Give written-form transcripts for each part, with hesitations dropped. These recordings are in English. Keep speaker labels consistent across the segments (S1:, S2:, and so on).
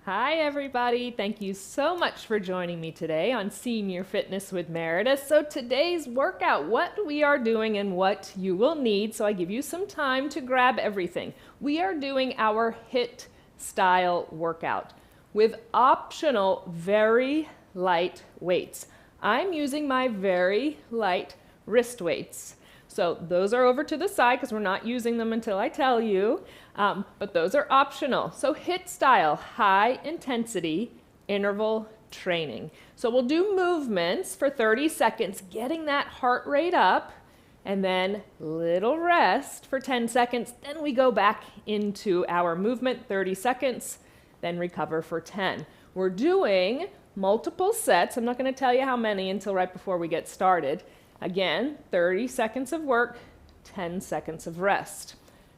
S1: Hi everybody, thank you so much for joining me today on Senior Fitness with Meredith. So today's workout, what we are doing and what you will need, so I give you some time to grab everything. We are doing our HIIT style workout with optional very light weights. I'm using my very light wrist weights. So those are over to the side because we're not using them until I tell you, but those are optional. So HIIT style, high intensity interval training. So we'll do movements for 30 seconds, getting that heart rate up, and then little rest for 10 seconds. Then we go back into our movement, 30 seconds, then recover for 10. We're doing multiple sets. I'm not going to tell you how many until right before we get started. Again, 30 seconds of work, 10 seconds of rest.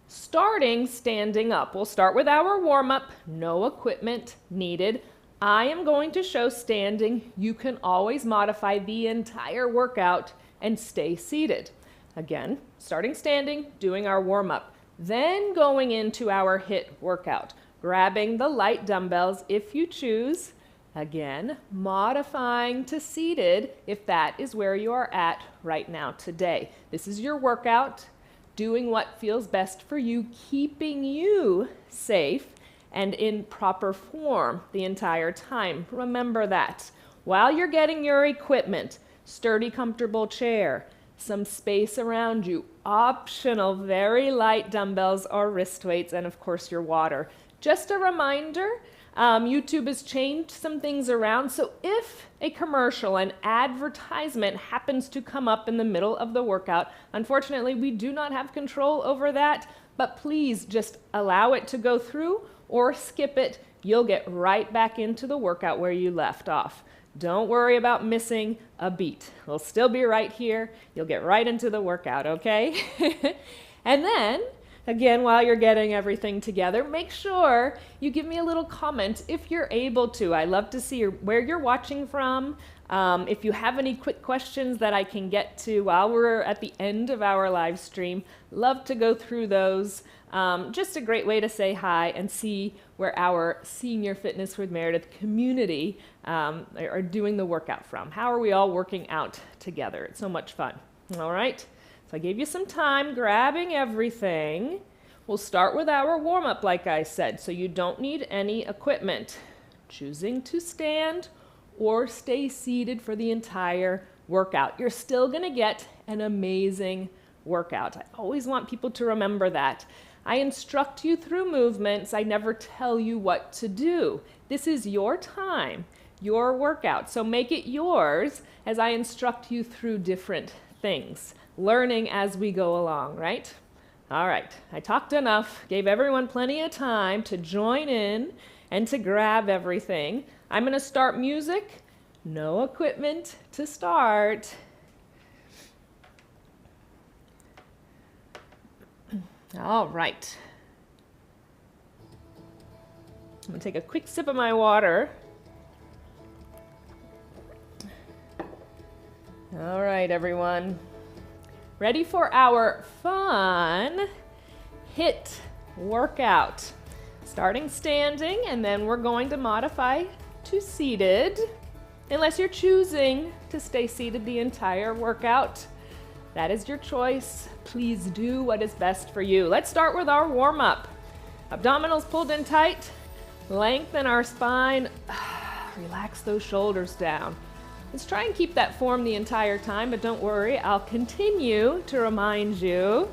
S1: Starting standing up. We'll start with our warm-up, no equipment needed. I am going to show standing. You can always modify the entire workout and stay seated. Again, starting standing, doing our warm-up. Then going into our HIIT workout, grabbing the light dumbbells if you choose. Again, modifying to seated if that is where you are at right now today. This is your workout, doing what feels best for you, keeping you safe and in proper form the entire time. Remember that. While you're getting your equipment, sturdy, comfortable chair, some space around you, optional, very light dumbbells or wrist weights, and of course your water. Just a reminder, YouTube has changed some things around, so if a commercial, an advertisement happens to come up in the middle of the workout, unfortunately we do not have control over that, but please just allow it to go through or skip it. You'll get right back into the workout where you left off. Don't worry about missing a beat. We'll still be right here. You'll get right into the workout, okay? And then, again, while you're getting everything together, make sure you give me a little comment if you're able to. I love to see where you're watching from. If you have any quick questions that I can get to while we're at the end of our live stream, love to go through those. Just a great way to say hi and see where our Senior Fitness with Meredith community are doing the workout from. How are we all working out together? It's so much fun. All right. So I gave you some time grabbing everything. We'll start with our warm-up, like I said, so you don't need any equipment. Choosing to stand or stay seated for the entire workout. You're still gonna get an amazing workout. I always want people to remember that. I instruct you through movements. I never tell you what to do. This is your time, your workout. So make it yours as I instruct you through different things. Learning as we go along, right? All right, I talked enough, gave everyone plenty of time to join in and to grab everything. I'm gonna start music, no equipment to start. All right. I'm gonna take a quick sip of my water. All right, everyone. Ready for our fun HIIT workout. Starting standing, and then we're going to modify to seated. Unless you're choosing to stay seated the entire workout, that is your choice. Please do what is best for you. Let's start with our warm-up. Abdominals pulled in tight, lengthen our spine, relax those shoulders down. Let's try and keep that form the entire time, but don't worry, I'll continue to remind you.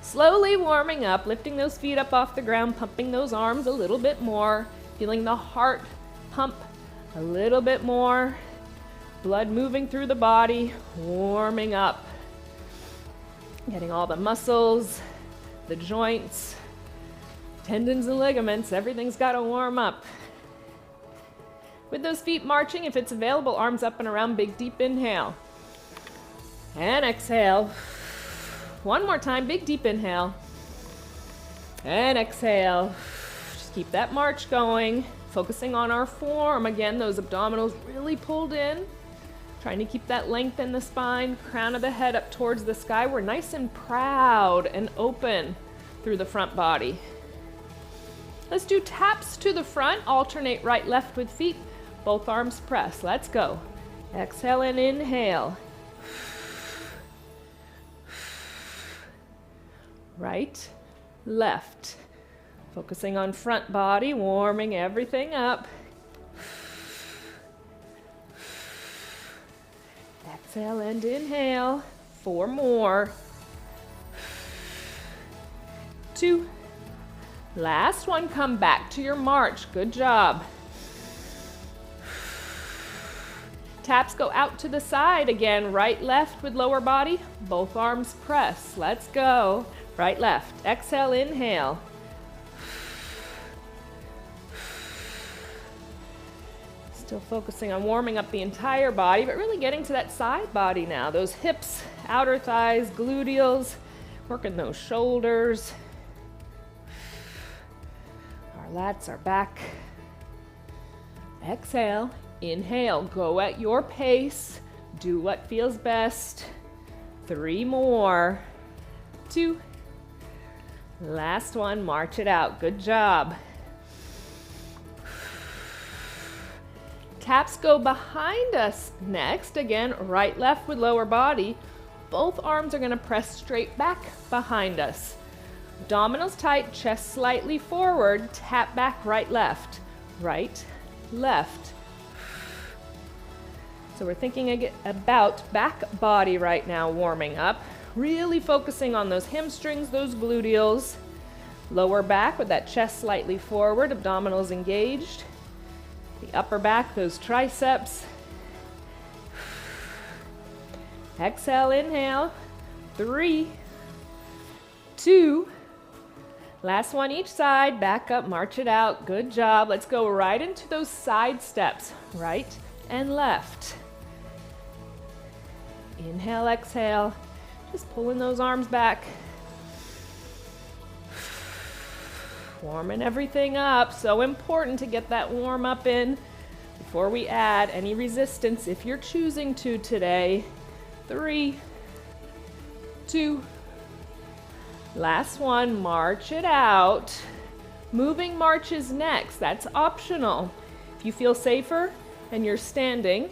S1: Slowly warming up, lifting those feet up off the ground, pumping those arms a little bit more, feeling the heart pump a little bit more, blood moving through the body, warming up. Getting all the muscles, the joints tendons and ligaments, everything's got to warm up. With those feet marching, if it's available, arms up and around, big deep inhale. And exhale. One more time, big deep inhale. And exhale. Just keep that march going, focusing on our form. Again, those abdominals really pulled in. Trying to keep that length in the spine, crown of the head up towards the sky. We're nice and proud and open through the front body. Let's do taps to the front, alternate right, left with feet. Both arms press. Let's go. Exhale and inhale. Right, left. Focusing on front body, warming everything up. Exhale and inhale. 4 more. 2. Last one, come back to your march. Good job. Taps go out to the side again, right, left with lower body. Both arms press. Let's go. Right, left. Exhale, inhale. Still focusing on warming up the entire body, but really getting to that side body now. Those hips, outer thighs, gluteals, working those shoulders. Our lats are back. Exhale, inhale, go at your pace. Do what feels best. 3 more. 2. Last one, march it out. Good job. Taps go behind us next. Again, right, left with lower body. Both arms are going to press straight back behind us. Abdominals tight, chest slightly forward. Tap back, right, left. Right, left. So we're thinking about back body right now, warming up. Really focusing on those hamstrings, those gluteals. Lower back with that chest slightly forward, abdominals engaged. The upper back, those triceps. Exhale, inhale. 3, 2. Last one each side. Back up, march it out. Good job. Let's go right into those side steps. Right and left. Inhale, exhale. Just pulling those arms back. Warming everything up. So important to get that warm up in before we add any resistance if you're choosing to today. 3, 2. Last one, march it out. Moving marches next. That's optional. If you feel safer and you're staying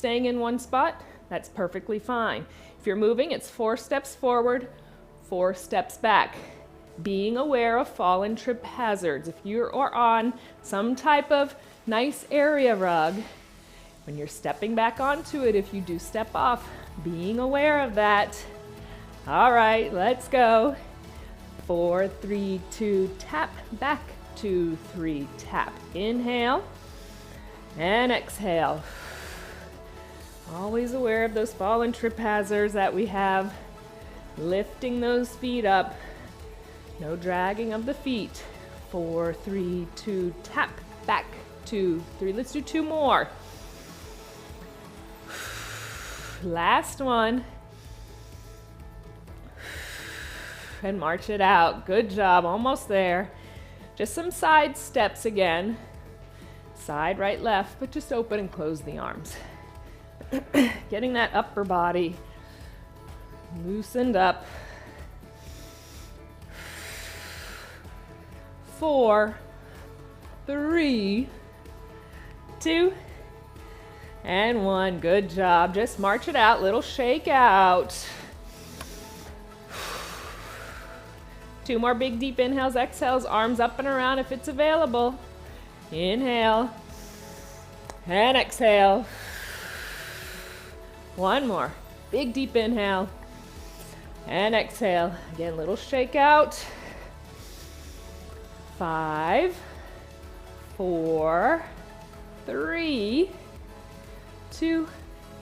S1: in one spot, that's perfectly fine. If you're moving, it's 4 steps forward, 4 steps back. Being aware of fall and trip hazards. If you are on some type of nice area rug, when you're stepping back onto it, if you do step off, being aware of that. All right, let's go. 4, 3, 2, tap, back, 2, 3, tap. Inhale and exhale. Always aware of those fall and trip hazards that we have. Lifting those feet up. No dragging of the feet. 4, 3, 2, tap, back, 2, 3. Let's do 2 more. Last one. And march it out. Good job, almost there. Just some side steps again. Side, right, left, but just open and close the arms. Getting that upper body loosened up. 4, 3, 2, and 1. Good job. Just march it out. Little shake out. 2 more big deep inhales, exhales, arms up and around if it's available. Inhale and exhale. 1 more. Big deep inhale and exhale. Again, little shake out. 5, 4, 3, 2,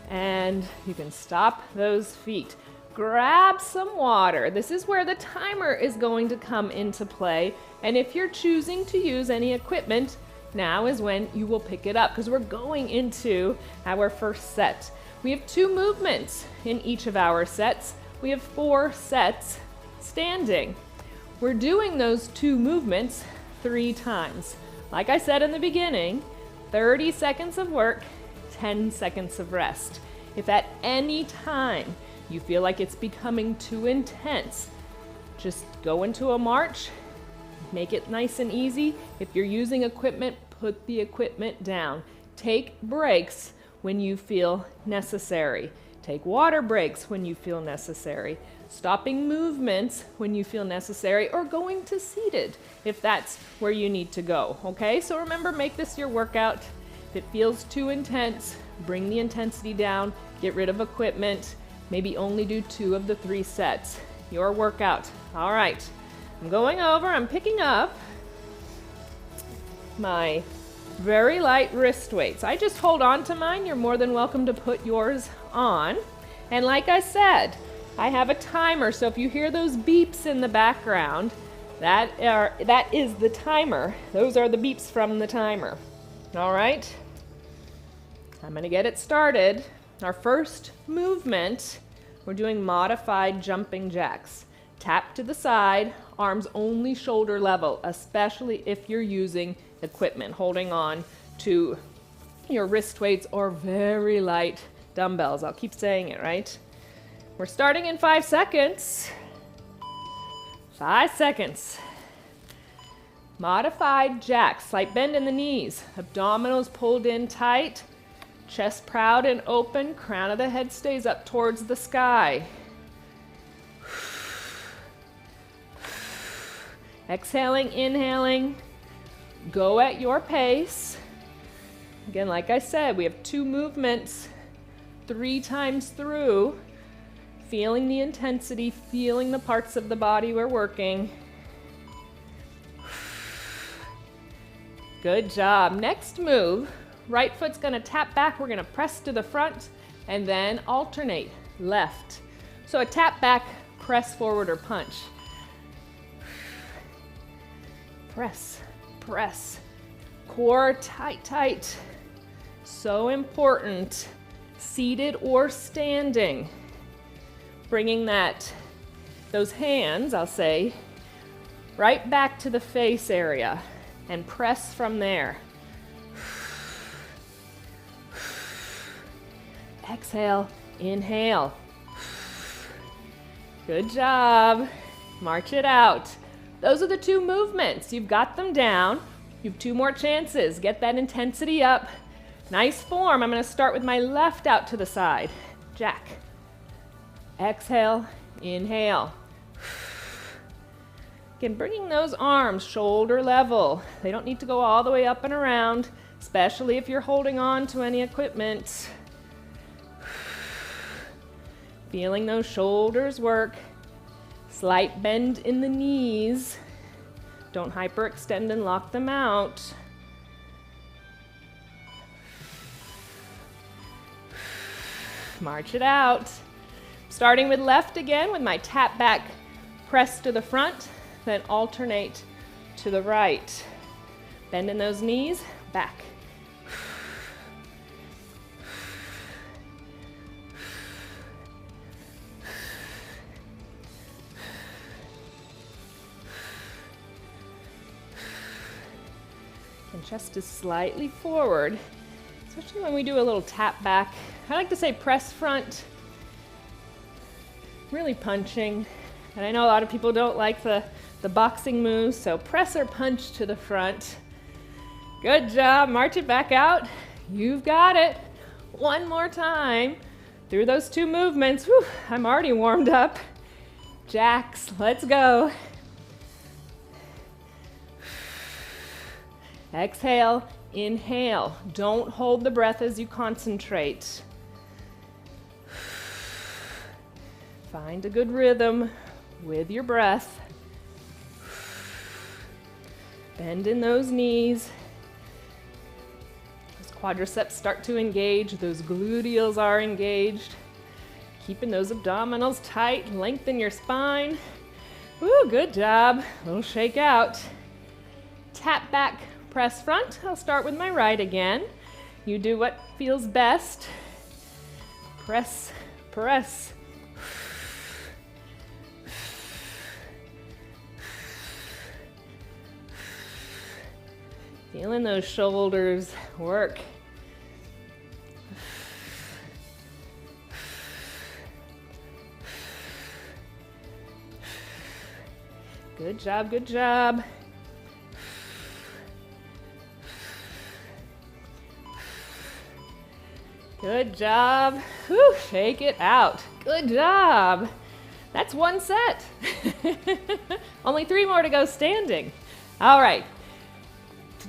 S1: and you can stop those feet. grab some water. This is where the timer is going to come into play. And if you're choosing to use any equipment, now is when you will pick it up because we're going into our first set. We have 2 movements in each of our sets. We have 4 sets standing. We're doing those 2 movements 3 times. Like I said in the beginning, 30 seconds of work, 10 seconds of rest. If at any time you feel like it's becoming too intense, just go into a march, make it nice and easy. If you're using equipment, put the equipment down. Take breaks when you feel necessary. Take water breaks when you feel necessary. Stopping movements when you feel necessary, or going to seated if that's where you need to go, okay? So remember, make this your workout. If it feels too intense, bring the intensity down, get rid of equipment, maybe only do 2 of the 3 sets. Your workout. All right, I'm going over, I'm picking up my very light wrist weights. I just hold on to mine. You're more than welcome to put yours on. And like I said, I have a timer, so if you hear those beeps in the background, that is the timer. Those are the beeps from the timer. All right, I'm gonna get it started. Our first movement, we're doing modified jumping jacks. Tap to the side, arms only shoulder level, especially if you're using equipment, holding on to your wrist weights or very light dumbbells. I'll keep saying it, right? We're starting in 5 seconds. 5 seconds. Modified jacks, slight bend in the knees, abdominals pulled in tight, chest proud and open, crown of the head stays up towards the sky. Exhaling, inhaling, go at your pace. Again, like I said, we have 2 movements 3 times through, feeling the intensity, feeling the parts of the body we're working. Good job. Next move, right foot's gonna tap back, we're gonna press to the front, and then alternate, left. So a tap back, press forward, or punch. Press, press. Core tight, tight. So important. Seated or standing. Bringing those hands, I'll say, right back to the face area and press from there. Exhale, inhale. Good job. March it out. Those are the 2 movements. You've got them down. You have 2 more chances. Get that intensity up. Nice form. I'm going to start with my left out to the side. Jack. Exhale, inhale. Again, bringing those arms shoulder level. They don't need to go all the way up and around, especially if you're holding on to any equipment. Feeling those shoulders work. Slight bend in the knees. Don't hyperextend and lock them out. March it out. Starting with left again with my tap back, press to the front, then alternate to the right. Bend in those knees, back. And chest is slightly forward, especially when we do a little tap back. I like to say press front, really punching. And I know a lot of people don't like the boxing moves, so press or punch to the front. Good job, march it back out. You've got it. One more time through those 2 movements. Whew, I'm already warmed up. Jacks, let's go. Exhale, inhale. Don't hold the breath as you concentrate. Find a good rhythm with your breath. Bend in those knees. Those quadriceps start to engage. Those gluteals are engaged. Keeping those abdominals tight, lengthen your spine. Woo, good job. A little shake out. Tap back, press front. I'll start with my right again. You do what feels best. Press, press. Feeling those shoulders work. Good job, good job. Good job. Whew, shake it out. Good job. That's one set. Only 3 more to go standing. All right.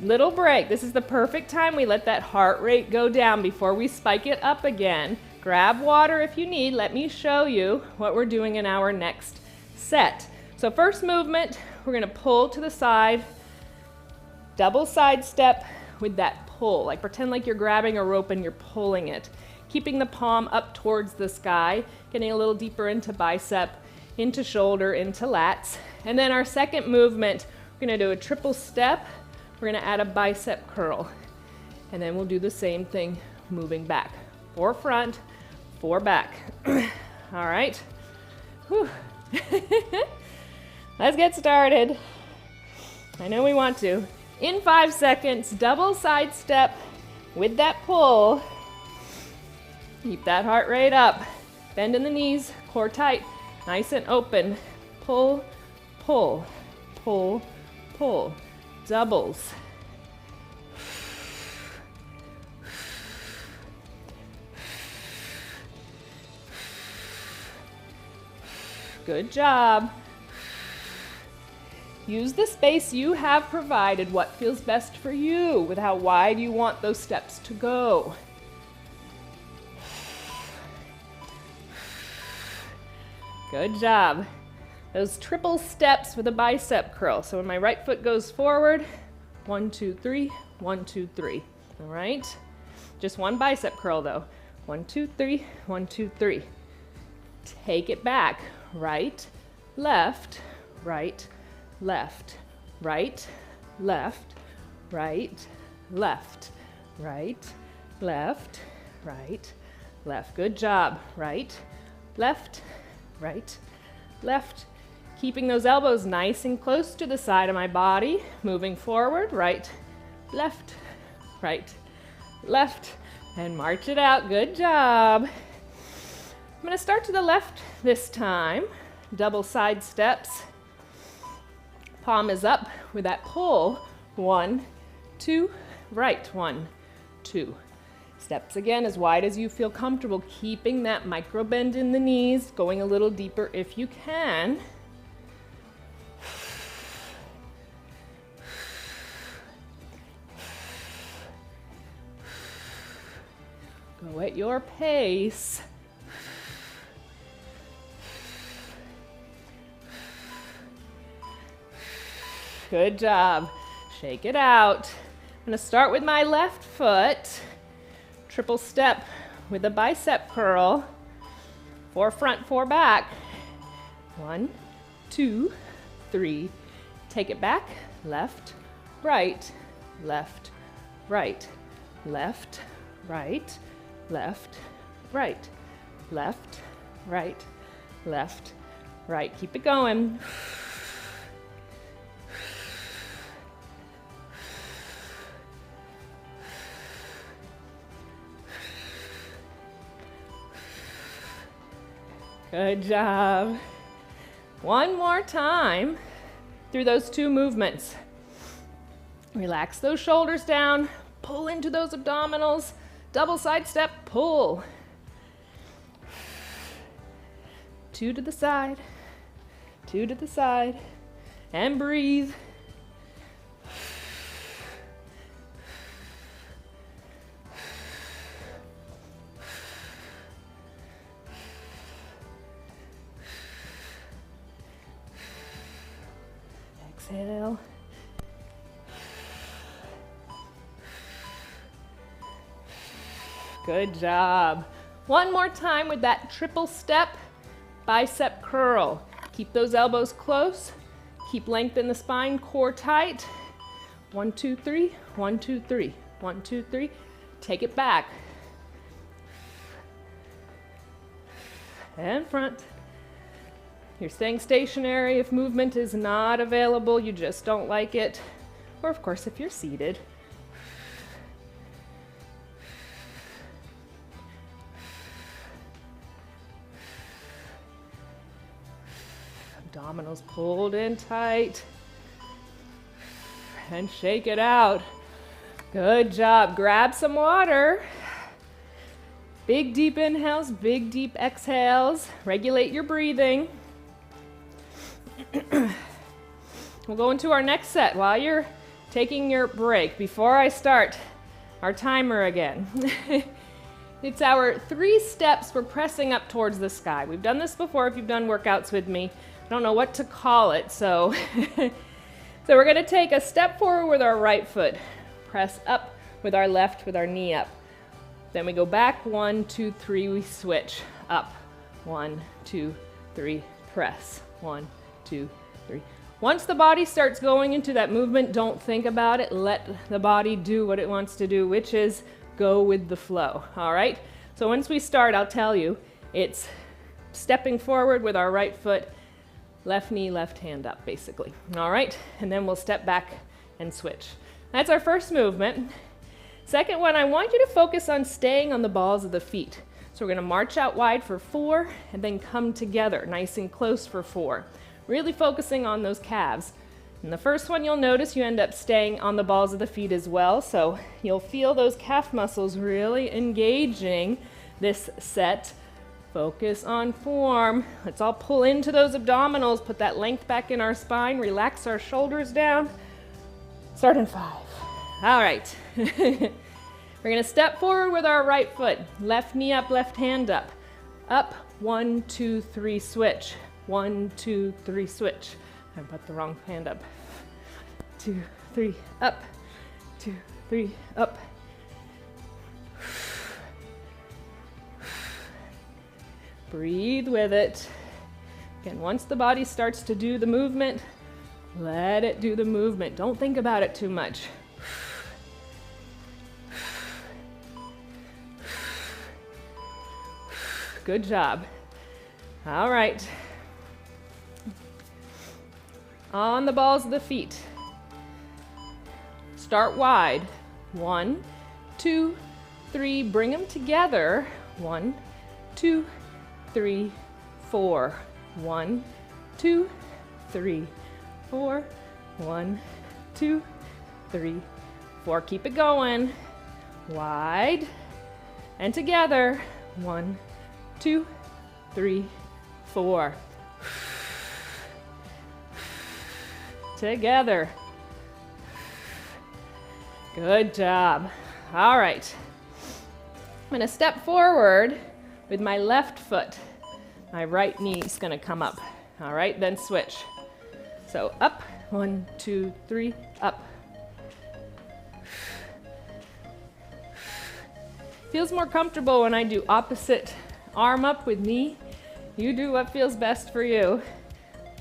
S1: Little break. This is the perfect time we let that heart rate go down before we spike it up again. Grab water if you need. Let me show you what we're doing in our next set. So first movement, we're going to pull to the side, double side step with that pull. Like pretend like you're grabbing a rope and you're pulling it. Keeping the palm up towards the sky, getting a little deeper into bicep, into shoulder, into lats. And then our second movement, we're going to do a triple step. We're going to add a bicep curl. And then we'll do the same thing moving back. 4 front, 4 back. All right. Whew. Let's get started. I know we want to. In 5 seconds, double side step with that pull. Keep that heart rate up. Bend in the knees, core tight, nice and open. Pull, pull, pull, pull. Doubles. Good job. Use the space you have provided, what feels best for you, with how wide you want those steps to go. Good job. Those triple steps with a bicep curl. So when my right foot goes forward, 1, 2, 3, 1, 2, 3. All right? Just one bicep curl though. 1, 2, 3, 1, 2, 3. Take it back. Right, left, right, left, right, left, right, left, right, left, right, left. Good job. Right, left, right, left. Keeping those elbows nice and close to the side of my body. Moving forward, right, left, and march it out. Good job. I'm going to start to the left this time. Double side steps. Palm is up with that pull. 1, 2, right, 1, 2. Steps again as wide as you feel comfortable, keeping that micro bend in the knees, going a little deeper if you can. Go at your pace. Good job. Shake it out. I'm going to start with my left foot. Triple step with a bicep curl. 4 front, 4 back. 1, 2, 3. Take it back. Left, right, left, right, left, right, left, right, left, right, left, right. Keep it going. Good job. One more time through those 2 movements. Relax those shoulders down, pull into those abdominals, double side step, pull. 2 to the side, 2 to the side, and breathe. Exhale. Good job. One more time with that triple step bicep curl. Keep those elbows close. Keep length in the spine, core tight. 1, 2, 3, 1, 2, 3, 1, 2, 3. Take it back. And front. You're staying stationary if movement is not available, you just don't like it. Or of course, if you're seated. Abdominals pulled in tight. And shake it out. Good job. Grab some water. Big deep inhales, big deep exhales. Regulate your breathing. We'll go into our next set while you're taking your break. Before I start our timer again. It's our 3 steps we're pressing up towards the sky. We've done this before if you've done workouts with me. I don't know what to call it, so so we're going to take a step forward with our right foot, press up with our left with our knee up. Then we go back, 1, 2, 3, we switch up. 1, 2, 3, press. 1, 2, 3. Once the body starts going into that movement, don't think about it. Let the body do what it wants to do, which is go with the flow. All right? So once we start, I'll tell you, it's stepping forward with our right foot, left knee, left hand up, basically. All right? And then we'll step back and switch. That's our first movement. Second one, I want you to focus on staying on the balls of the feet. So we're going to march out wide for 4 and then come together nice and close for 4. Really focusing on those calves. In the first one, you'll notice you end up staying on the balls of the feet as well. So you'll feel those calf muscles really engaging this set. Focus on form. Let's all pull into those abdominals, put that length back in our spine, relax our shoulders down. Start in 5. All right. We're going to step forward with our right foot. Left knee up, left hand up. Up, 1, 2, 3, switch. 1, 2, 3, switch. I put the wrong hand up. 2, 3, up. 2, 3, up. Breathe with it. Again, once the body starts to do the movement, let it do the movement. Don't think about it too much. Good job. All right. On the balls of the feet. Start wide. 1, 2, 3. Bring them together. 1, 2, 3, 4. 1, 2, 3, 4. 1, 2, 3, 4. Keep it going. Wide and together. 1, 2, 3, 4. Together. Good job. All right. I'm going to step forward with my left foot. My right knee is going to come up. All right, then switch. So up, 1, 2, 3, up. Feels more comfortable when I do opposite arm up with knee. You do what feels best for you.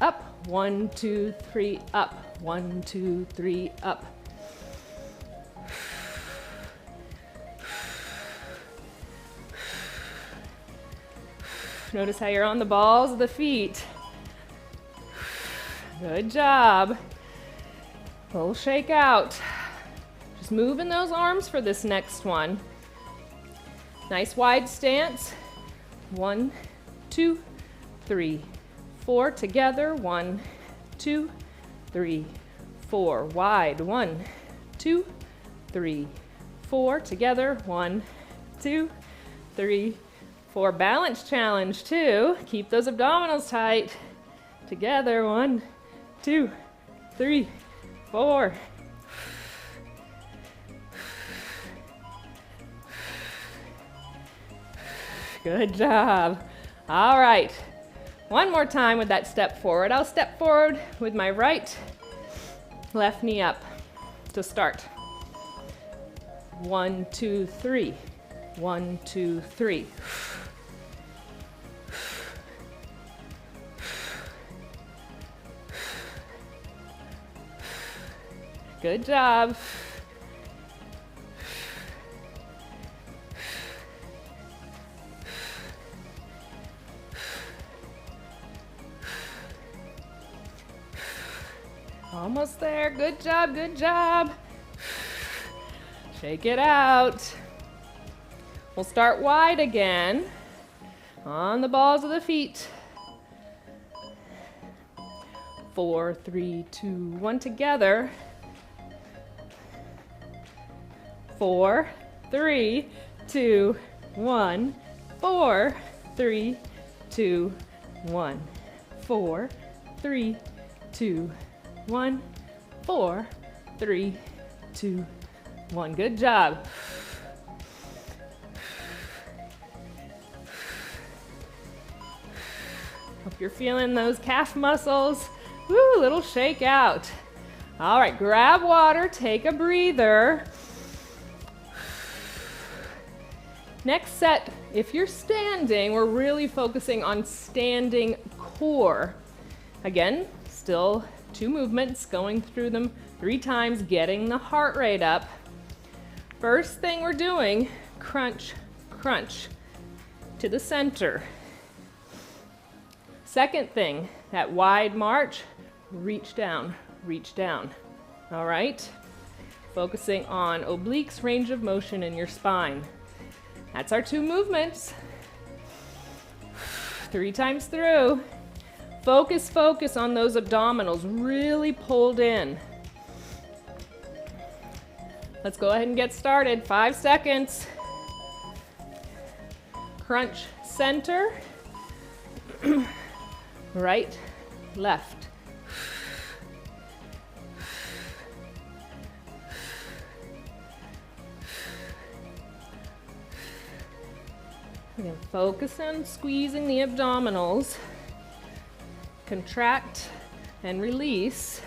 S1: Up, 1, 2, 3, up. 1, 2, 3, up. Notice how you're on the balls of the feet. Good job. Full shake out. Just moving those arms for this next one. Nice wide stance. 1, 2, 3, 4. Together. 1, 2, 3, 4. Wide. 1, 2, 3, 4. Together. 1, 2, 3, 4. Balance challenge 2. Keep those abdominals tight. Together. 1, 2, 3, 4. Good job. All right. One more time with that step forward. I'll step forward with my right, left knee up to start. 1, 2, 3. 1, 2, 3. Good job. Almost there. Good job, good job. Shake it out. We'll start wide again on the balls of the feet. 4, 3, 2, 1 together. 4, 3, 2, 1. 4, 3, 2, 1. 4, 3, 2, 1. 4, 3, 2, 1. Good job. Hope you're feeling those calf muscles. Woo, little shake out. All right, grab water, take a breather. Next set, if you're standing, we're really focusing on standing core. Again, still 2 movements, going through them 3 times, getting the heart rate up. First thing we're doing, crunch, crunch to the center. Second thing, that wide march, reach down, reach down. All right? Focusing on obliques, range of motion in your spine. That's our 2 movements. 3 times through. Focus, focus on those abdominals, really pulled in. Let's go ahead and get started. 5 seconds. Crunch center. Right, left. Again, focus on squeezing the abdominals. Contract and release.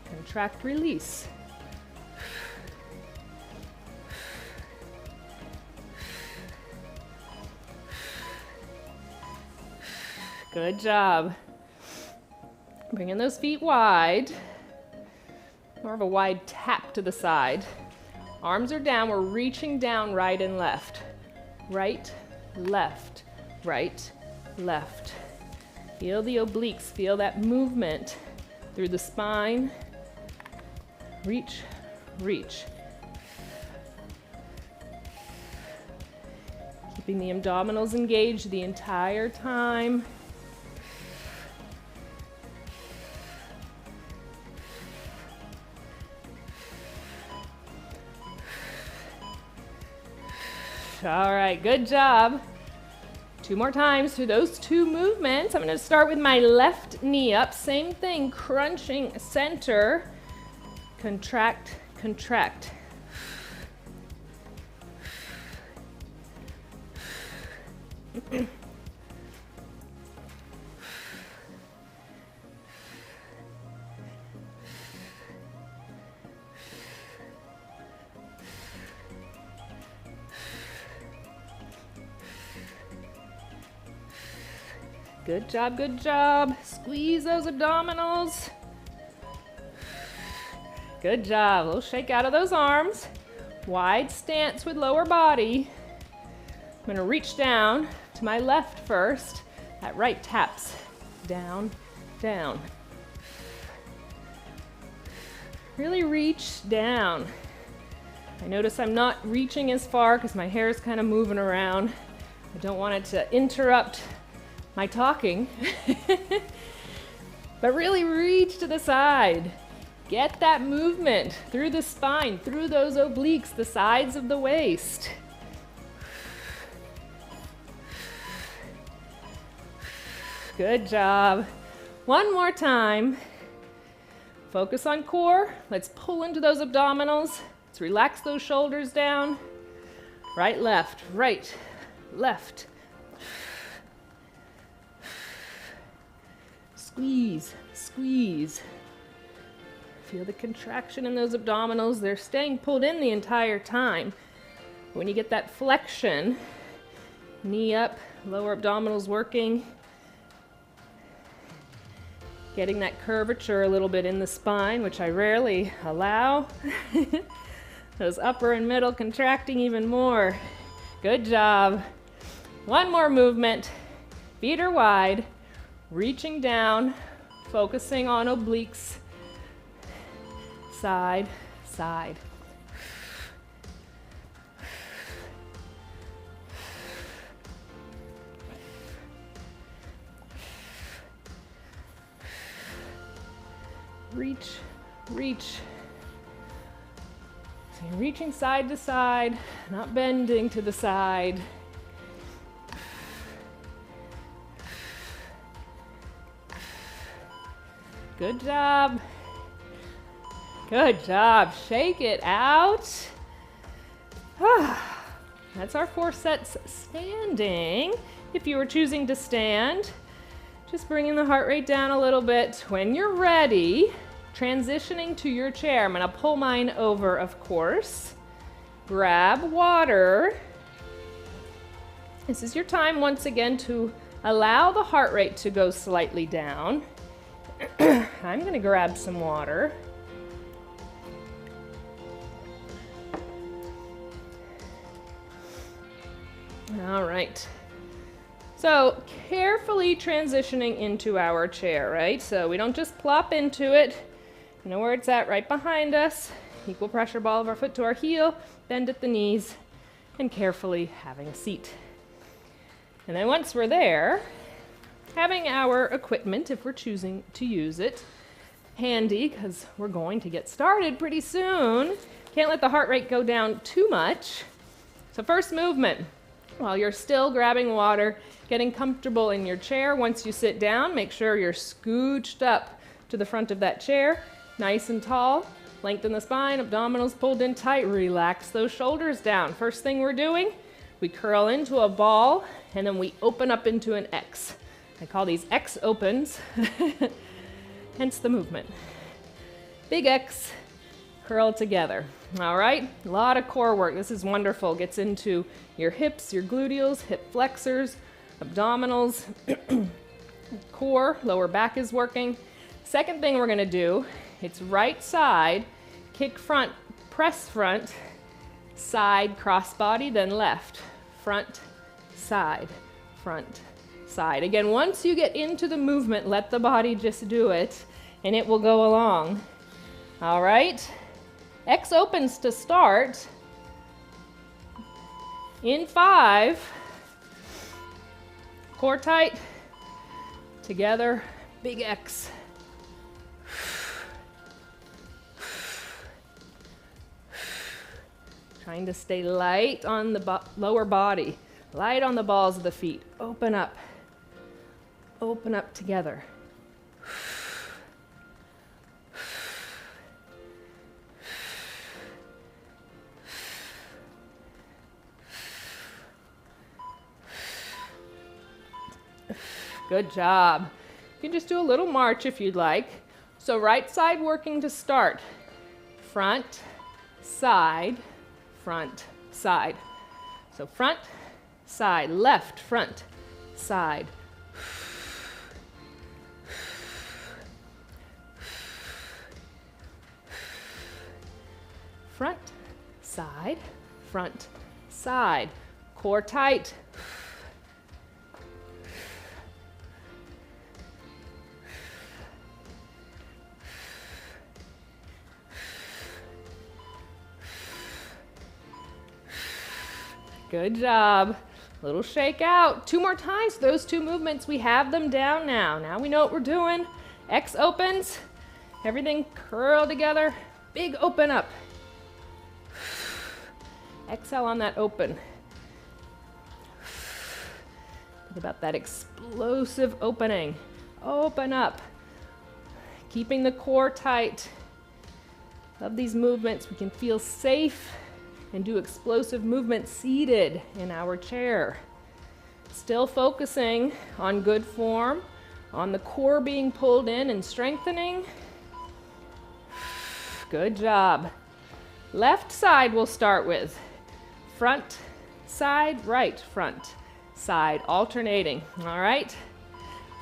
S1: Contract, release. Good job. Bringing those feet wide. More of a wide tap to the side. Arms are down. We're reaching down right and left. Right, left, right, left. Feel the obliques. Feel that movement through the spine. Reach, reach. Keeping the abdominals engaged the entire time. All right, good job. 2 more times through those 2 movements. I'm going to start with my left knee up. Same thing, crunching center. Contract, contract. Good job, good job. Squeeze those abdominals. Good job. A little shake out of those arms. Wide stance with lower body. I'm going to reach down to my left first. That right taps. Down, down. Really reach down. I notice I'm not reaching as far because my hair is kind of moving around. I don't want it to interrupt my talking. But really reach to the side. Get that movement through the spine, through those obliques, the sides of the waist. Good job. One more time. Focus on core. Let's pull into those abdominals. Let's relax those shoulders down. Right, left, right, left. Squeeze, squeeze. Feel the contraction in those abdominals. They're staying pulled in the entire time. When you get that flexion, knee up, lower abdominals working. Getting that curvature a little bit in the spine, which I rarely allow. Those upper and middle contracting even more. Good job. One more movement. Feet are wide, reaching down, focusing on obliques. Side, side. Reach, reach. So you're reaching side to side, not bending to the side. Good job. Good job. Shake it out. That's our 4 sets standing. If you were choosing to stand, just bringing the heart rate down a little bit. When you're ready, transitioning to your chair. I'm going to pull mine over, of course. Grab water. This is your time once again to allow the heart rate to go slightly down. I'm going to grab some water. All right. So carefully transitioning into our chair, right? So we don't just plop into it. You know where it's at, right behind us. Equal pressure ball of our foot to our heel, bend at the knees, and carefully having a seat. And then once we're there, having our equipment, if we're choosing to use it, handy, because we're going to get started pretty soon. Can't let the heart rate go down too much. So first movement, while you're still grabbing water, getting comfortable in your chair. Once you sit down, make sure you're scooched up to the front of that chair, nice and tall. Lengthen the spine, abdominals pulled in tight, relax those shoulders down. First thing we're doing, we curl into a ball, and then we open up into an X. I call these X opens, hence the movement. Big X, curl together. All right, a lot of core work. This is wonderful. Gets into your hips, your gluteals, hip flexors, abdominals, core, lower back is working. Second thing we're gonna do, it's right side, kick front, press front, side, cross body, then left, front, side, front, side. Again, once you get into the movement, let the body just do it, and it will go along. All right, X opens to start. In 5, core tight, together, big X. Trying to stay light on the lower body, light on the balls of the feet. Open up together. Good job. You can just do a little march if you'd like. So right side working to start. Front, side, front, side. So front, side, left, front, side. Front, side, front, side. Core tight. Good job. Little shake out. 2 more times. Those 2 movements, we have them down now. Now we know what we're doing. X opens. Everything curl together. Big open up. Exhale on that open. Think about that explosive opening. Open up. Keeping the core tight. Love these movements. We can feel safe and do explosive movement seated in our chair. Still focusing on good form, on the core being pulled in and strengthening. Good job. Left side we'll start with. Front, side, right, front, side, alternating. All right?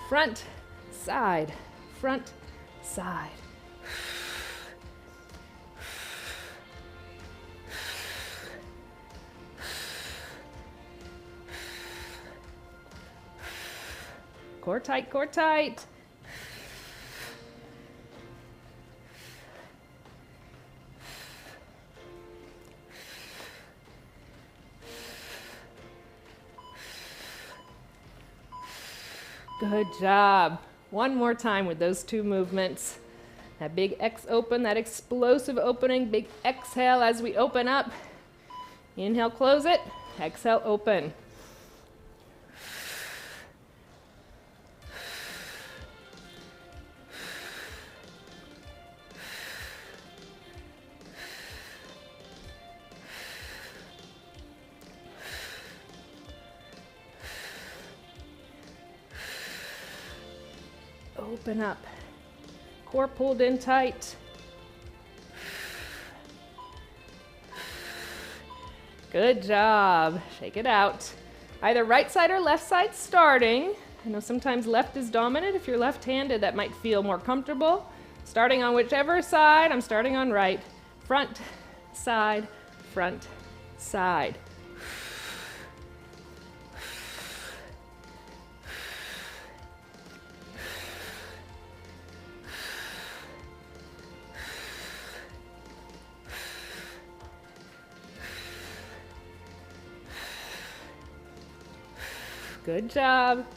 S1: Front, side, front, side. Core tight, core tight. Good job. One more time with those two movements. That big X open, that explosive opening, big exhale as we open up. Inhale, close it. Exhale, open. Open up. Core pulled in tight. Good job. Shake it out. Either right side or left side starting. I know sometimes left is dominant. If you're left-handed, that might feel more comfortable. Starting on whichever side, I'm starting on right. Front, side, front, side. Good job.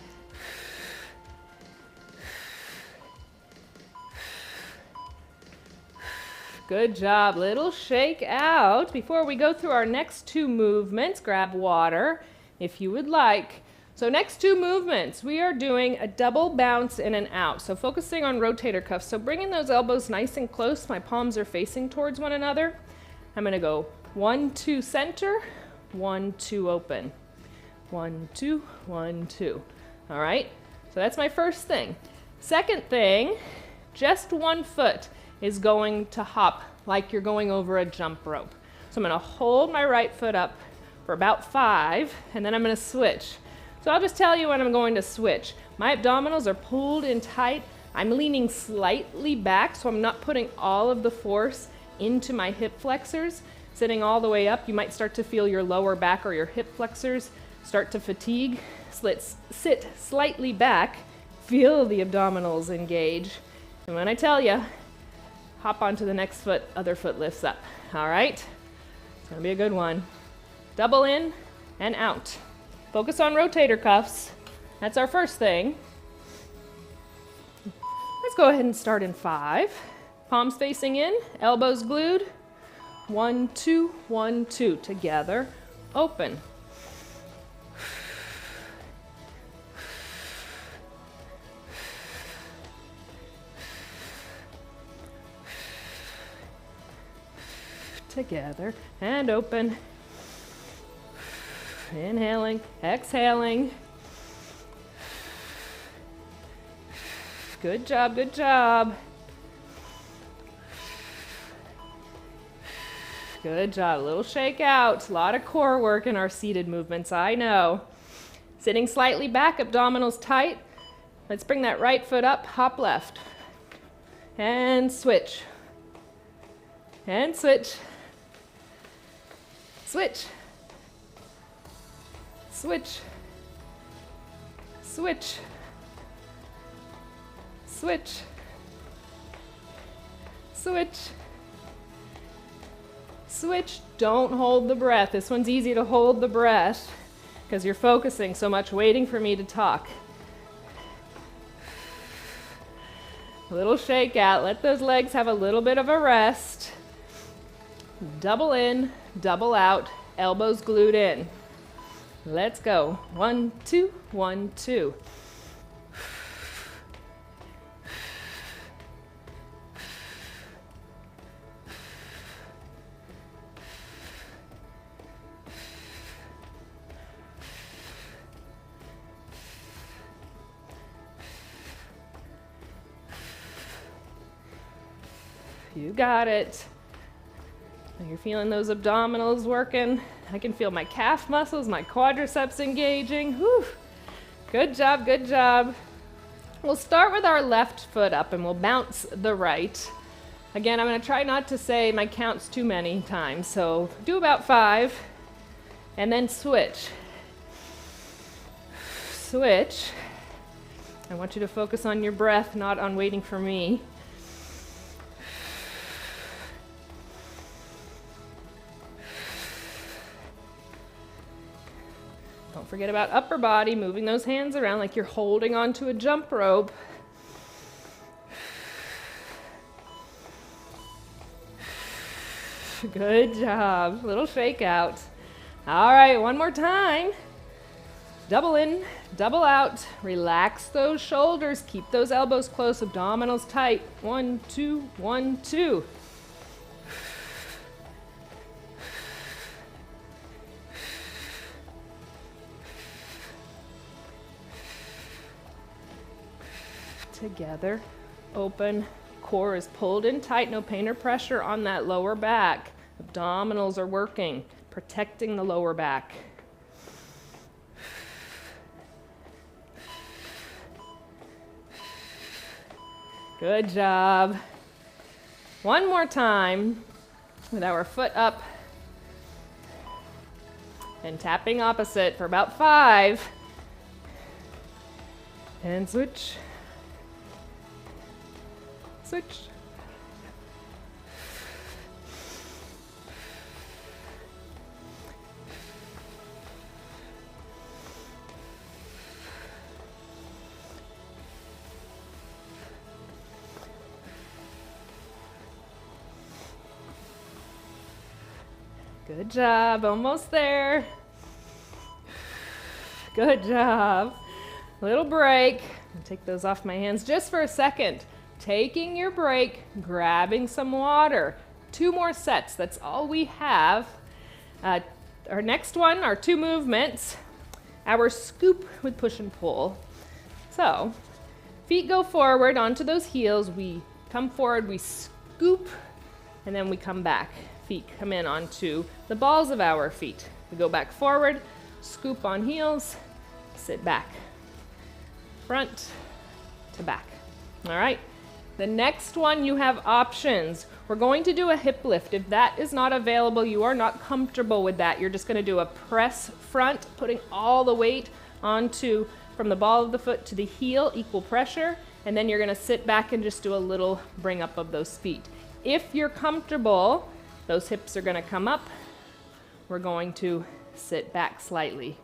S1: Good job. Little shake out. Before we go through our next two movements, grab water if you would like. So next two movements, we are doing a double bounce in and out. So focusing on rotator cuffs. So bringing those elbows nice and close. My palms are facing towards one another. I'm going to go 1, 2, center, 1, 2, open. 1, 2, 1, 2. All right, so that's my first thing. Second thing, just one foot is going to hop like you're going over a jump rope. So I'm going to hold my right foot up for about 5, and then I'm going to switch. So I'll just tell you when I'm going to switch. My abdominals are pulled in tight. I'm leaning slightly back, so I'm not putting all of the force into my hip flexors. Sitting all the way up, you might start to feel your lower back or your hip flexors start to fatigue. Sit slightly back, feel the abdominals engage. And when I tell you, hop onto the next foot, other foot lifts up. All right? It's gonna be a good one. Double in and out. Focus on rotator cuffs. That's our first thing. Let's go ahead and start in 5. Palms facing in, elbows glued. 1, 2, 1, 2. Together, open. Together and open. Inhaling, exhaling. Good job, good job. Good job. A little shake out. A lot of core work in our seated movements, I know. Sitting slightly back, abdominals tight. Let's bring that right foot up, hop left. And switch. And switch. Switch. Switch. Switch. Switch. Switch. Switch. Don't hold the breath. This one's easy to hold the breath because you're focusing so much waiting for me to talk. A little shake out. Let those legs have a little bit of a rest. Double in, double out, elbows glued in. Let's go. 1, 2, 1, 2. You got it. You're feeling those abdominals working. I can feel my calf muscles, my quadriceps engaging. Whew. Good job, good job. We'll start with our left foot up and we'll bounce the right. Again, I'm going to try not to say my counts too many times, so do about 5 and then switch. Switch. I want you to focus on your breath, not on waiting for me. Don't forget about upper body, moving those hands around like you're holding onto a jump rope. Good job. Little shake out. All right, one more time. Double in, double out. Relax those shoulders. Keep those elbows close, abdominals tight. 1, 2, 1, 2. Together, open. Core is pulled in tight, no pain or pressure on that lower back. Abdominals are working, protecting the lower back. Good job. One more time with our foot up and tapping opposite for about 5. And switch. Switch. Good job, almost there. Good job. Little break. I'll take those off my hands just for a second. Taking your break, grabbing some water. 2 more sets, that's all we have. Our next one, our 2 movements, our scoop with push and pull. So, feet go forward onto those heels, we come forward, we scoop, and then we come back. Feet come in onto the balls of our feet. We go back forward, scoop on heels, sit back. Front to back. All right. The next one, you have options. We're going to do a hip lift. If that is not available, you are not comfortable with that, you're just going to do a press front, putting all the weight onto from the ball of the foot to the heel, equal pressure, and then you're going to sit back and just do a little bring up of those feet. If you're comfortable, those hips are going to come up. We're going to sit back slightly.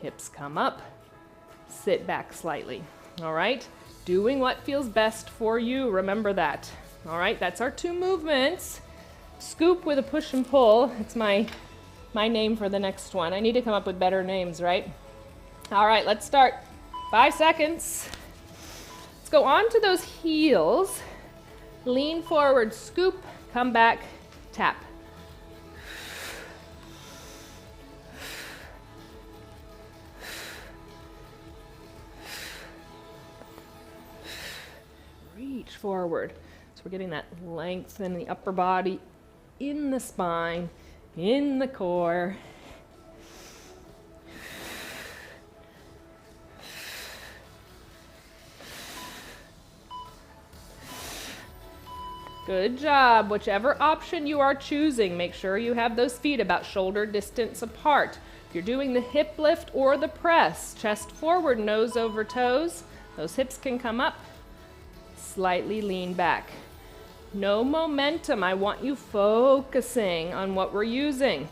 S1: Hips come up, sit back slightly. All right? Doing what feels best for you. Remember that. All right, that's our 2 movements. Scoop with a push and pull. It's my name for the next one. I need to come up with better names, right? All right, let's start. 5 seconds. Let's go on to those heels. Lean forward, scoop, come back, tap. Reach forward. So we're getting that length in the upper body, in the spine, in the core. Good job. Whichever option you are choosing, make sure you have those feet about shoulder distance apart. If you're doing the hip lift or the press, chest forward, nose over toes, those hips can come up. Slightly lean back. No momentum. I want you focusing on what we're using.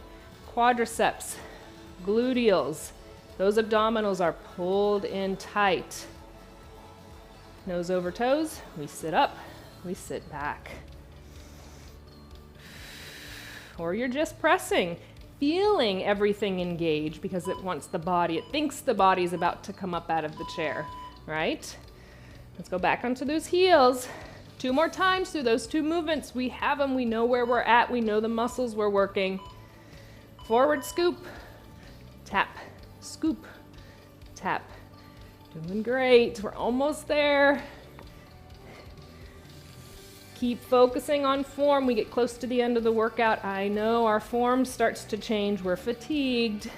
S1: Quadriceps, gluteals. Those abdominals are pulled in tight. Nose over toes. We sit up. We sit back. Or you're just pressing, feeling everything engage because it wants the body. It thinks the body's about to come up out of the chair, right? Let's go back onto those heels. 2 more times through those 2 movements. We have them. We know where we're at. We know the muscles we're working. Forward scoop, tap, scoop, tap. Doing great. We're almost there. Keep focusing on form. We get close to the end of the workout. I know our form starts to change. We're fatigued.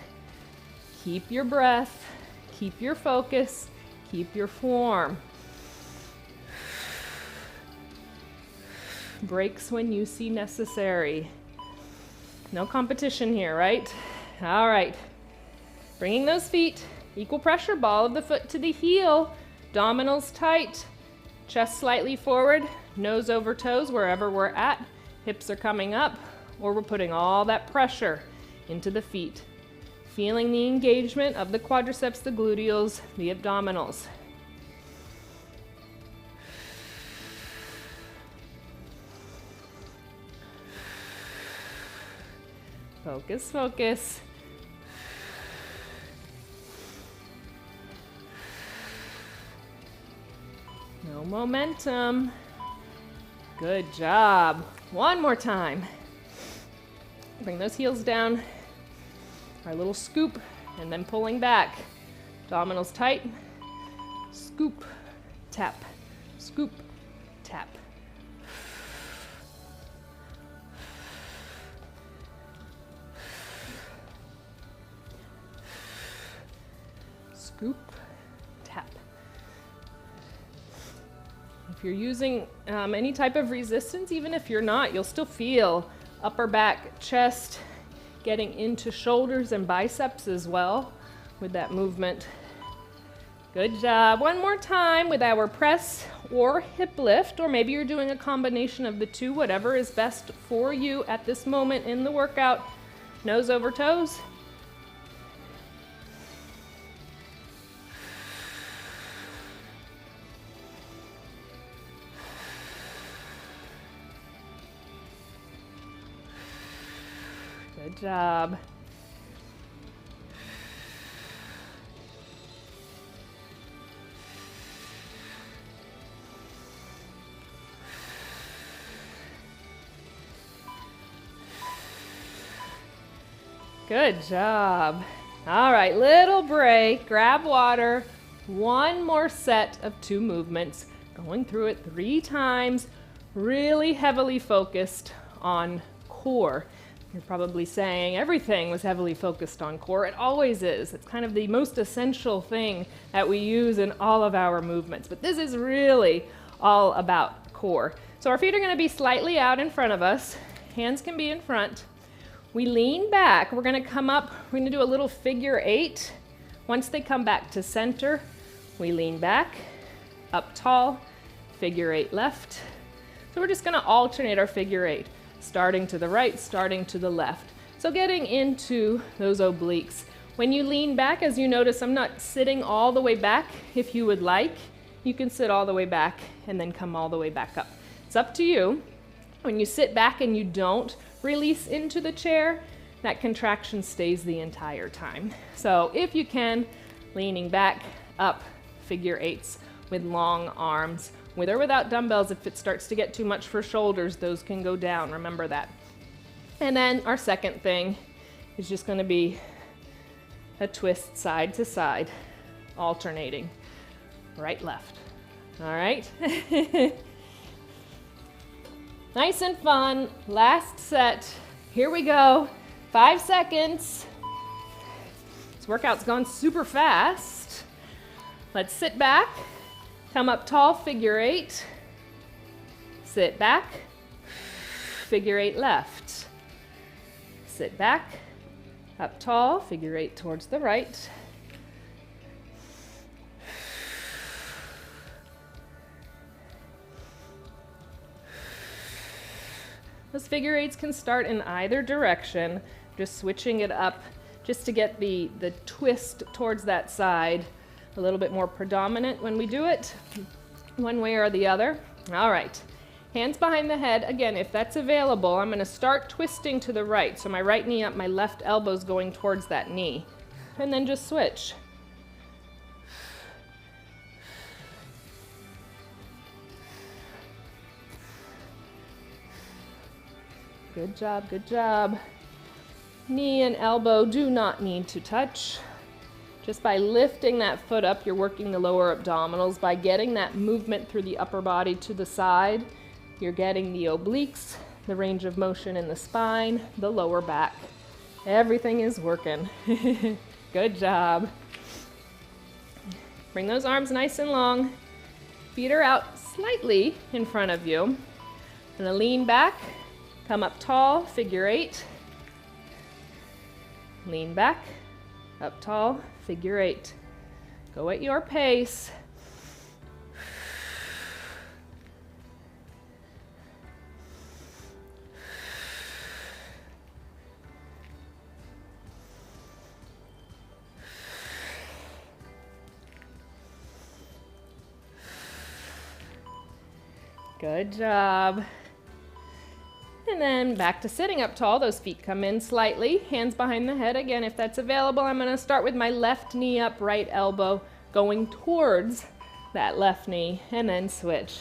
S1: Keep your breath. Keep your focus. Keep your form. breaks when you see necessary. No competition here, right? All right. Bringing those feet, equal pressure, ball of the foot to the heel, abdominals tight, chest slightly forward, nose over toes wherever we're at. Hips are coming up, or we're putting all that pressure into the feet. Feeling the engagement of the quadriceps, the gluteals, the abdominals. Focus, focus. No momentum. Good job. One more time. Bring those heels down. Our little scoop, and then pulling back. Abdominals tight. Scoop, tap, scoop, tap. Scoop, tap. If you're using any type of resistance, even if you're not, you'll still feel upper back, chest, getting into shoulders and biceps as well with that movement. Good job. One more time with our press or hip lift, or maybe you're doing a combination of the two, whatever is best for you at this moment in the workout. Nose over toes. Good job. Good job. All right, little break, grab water. One more set of 2 movements, going through it 3 times, really heavily focused on core. You're probably saying everything was heavily focused on core. It always is. It's kind of the most essential thing that we use in all of our movements. But this is really all about core. So our feet are going to be slightly out in front of us. Hands can be in front. We lean back. We're going to come up. We're going to do a little figure 8. Once they come back to center, we lean back, up tall, figure 8 left. So we're just going to alternate our figure 8. Starting to the right, starting to the left. So getting into those obliques. When you lean back, as you notice, I'm not sitting all the way back. If you would like, you can sit all the way back and then come all the way back up. It's up to you. When you sit back and you don't release into the chair, that contraction stays the entire time. So if you can, leaning back, up, figure 8s with long arms. With or without dumbbells, if it starts to get too much for shoulders, those can go down, remember that. And then our second thing is just going to be a twist side to side, alternating, right, left. All right? Nice and fun. Last set. Here we go. 5 seconds. This workout's gone super fast. Let's sit back. Come up tall, figure 8. Sit back, figure 8 left. Sit back, up tall, figure 8 towards the right. Those figure 8s can start in either direction, just switching it up just to get the twist towards that side a little bit more predominant when we do it, one way or the other. All right, hands behind the head. Again, if that's available, I'm gonna start twisting to the right. So my right knee up, my left elbow's going towards that knee. And then just switch. Good job, good job. Knee and elbow do not need to touch. Just by lifting that foot up, you're working the lower abdominals. By getting that movement through the upper body to the side, you're getting the obliques, the range of motion in the spine, the lower back. Everything is working. Good job. Bring those arms nice and long. Feet are out slightly in front of you. I'm gonna lean back, come up tall, figure 8. Lean back, up tall, figure 8. Go at your pace. Good job. And then back to sitting up tall. Those feet come in slightly. Hands behind the head again if that's available. I'm going to start with my left knee up, right elbow going towards that left knee, and then switch.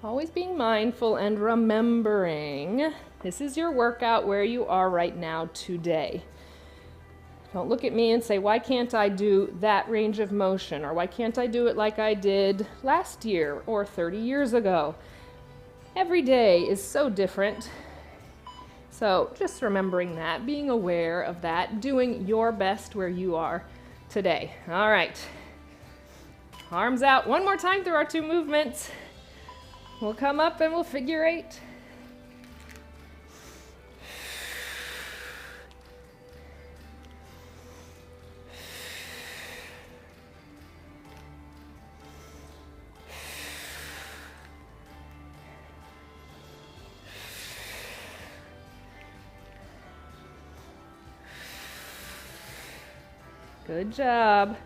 S1: Always being mindful and remembering this is your workout where you are right now today. Don't look at me and say, why can't I do that range of motion? Or why can't I do it like I did last year or 30 years ago? Every day is so different. So just remembering that, being aware of that, doing your best where you are today. All right. Arms out one more time through our 2 movements. We'll come up and we'll figure 8. Good job.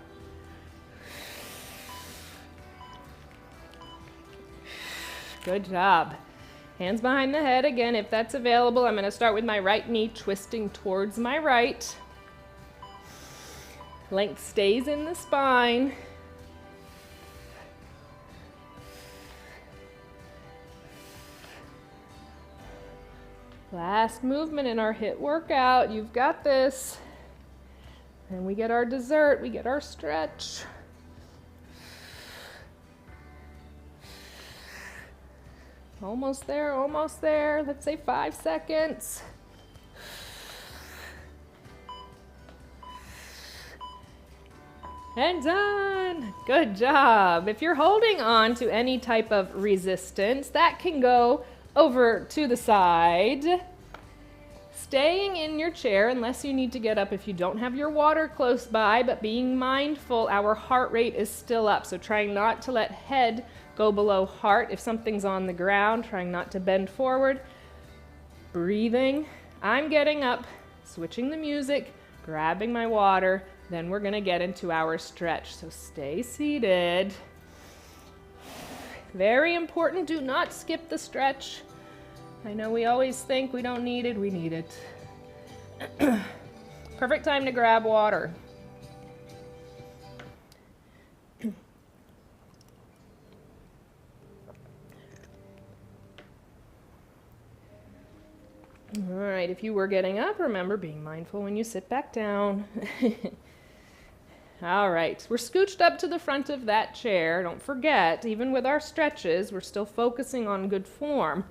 S1: Good job. Hands behind the head again if that's available. I'm going to start with my right knee twisting towards my right. Length stays in the spine. Last movement in our HIIT workout. You've got this. And we get our dessert, we get our stretch. Almost there, almost there. Let's say 5 seconds. And done. Good job. If you're holding on to any type of resistance, that can go over to the side. Staying in your chair unless you need to get up if you don't have your water close by, but being mindful our heart rate is still up. So trying not to let head go below heart. If something's on the ground, trying not to bend forward. Breathing. I'm getting up, switching the music, grabbing my water. Then we're going to get into our stretch. So stay seated. Very important, do not skip the stretch. I know we always think we don't need it, we need it. Perfect time to grab water. All right, if you were getting up, remember being mindful when you sit back down. All right, we're scooched up to the front of that chair. Don't forget, even with our stretches, we're still focusing on good form.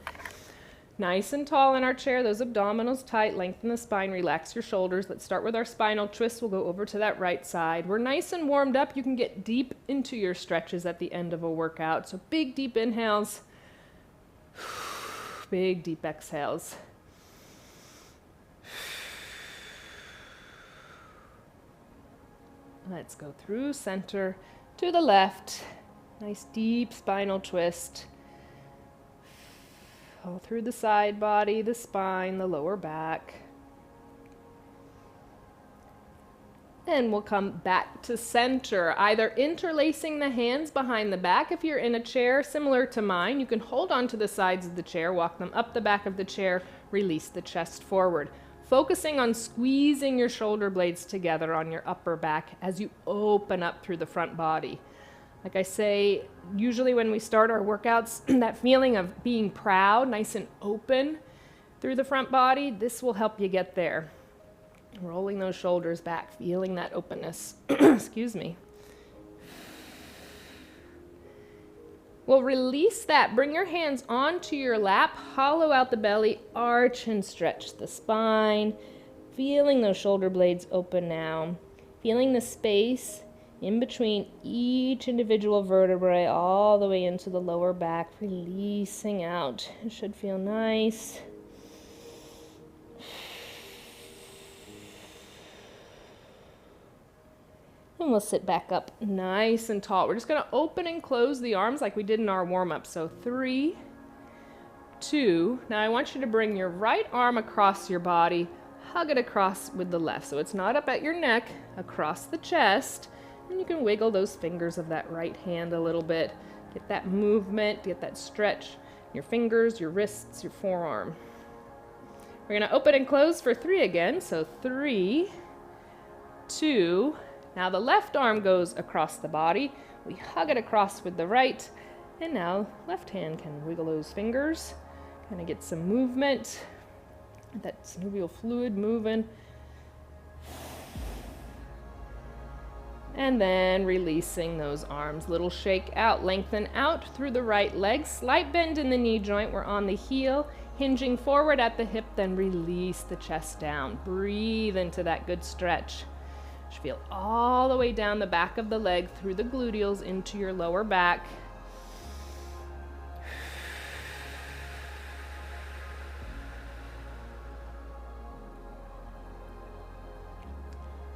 S1: Nice and tall in our chair, those abdominals tight, lengthen the spine, relax your shoulders. Let's start with our spinal twist. We'll go over to that right side. We're nice and warmed up. You can get deep into your stretches at the end of a workout. So big, deep inhales, big, deep exhales. Let's go through center to the left. Nice deep spinal twist. All through the side body, the spine, the lower back. And we'll come back to center, either interlacing the hands behind the back. If you're in a chair similar to mine, you can hold onto the sides of the chair, walk them up the back of the chair, release the chest forward. Focusing on squeezing your shoulder blades together on your upper back as you open up through the front body. Like I say, usually when we start our workouts, that feeling of being proud, nice and open through the front body, this will help you get there. Rolling those shoulders back, feeling that openness. Excuse me. We'll release that. Bring your hands onto your lap, hollow out the belly, arch and stretch the spine. Feeling those shoulder blades open now. Feeling the space in between each individual vertebrae all the way into the lower back, releasing out. It should feel nice. And we'll sit back up nice and tall. We're just going to open and close the arms like we did in our warm-up. So 3, 2. Now I want you to bring your right arm across your body, hug it across with the left. So it's not up at your neck, across the chest. And you can wiggle those fingers of that right hand a little bit. Get that movement, get that stretch. Your fingers, your wrists, your forearm. We're going to open and close for 3 again. So 3, 2. Now the left arm goes across the body. We hug it across with the right. And now left hand can wiggle those fingers. Kind of get some movement. That synovial fluid moving. And then releasing those arms. Little shake out, lengthen out through the right leg. Slight bend in the knee joint. We're on the heel, hinging forward at the hip, then release the chest down. Breathe into that good stretch. Feel all the way down the back of the leg through the gluteals into your lower back.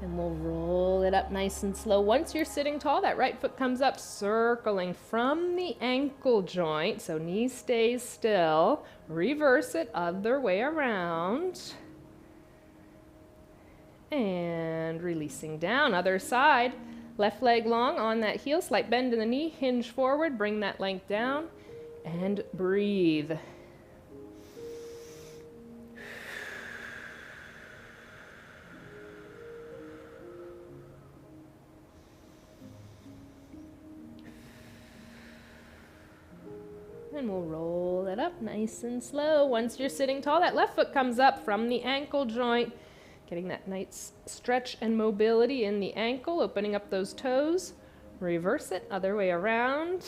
S1: And we'll roll it up nice and slow. Once you're sitting tall, that right foot comes up, circling from the ankle joint. So knee stays still. Reverse it, other way around. And releasing down, other side. Left leg long on that heel, slight bend in the knee, hinge forward, bring that length down, and breathe. And we'll roll it up nice and slow. Once you're sitting tall, that left foot comes up from the ankle joint. Getting that nice stretch and mobility in the ankle, opening up those toes. Reverse it, other way around.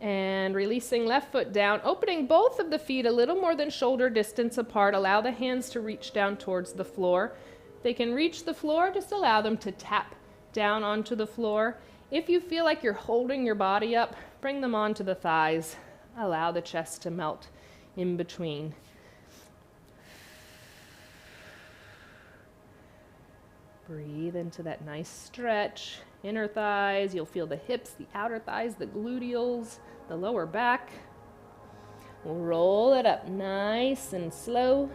S1: And releasing left foot down, opening both of the feet a little more than shoulder distance apart. Allow the hands to reach down towards the floor. If they can reach the floor, just allow them to tap down onto the floor. If you feel like you're holding your body up, bring them onto the thighs. Allow the chest to melt in between. Breathe into that nice stretch. Inner thighs, you'll feel the hips, the outer thighs, the gluteals, the lower back. We'll roll it up nice and slow.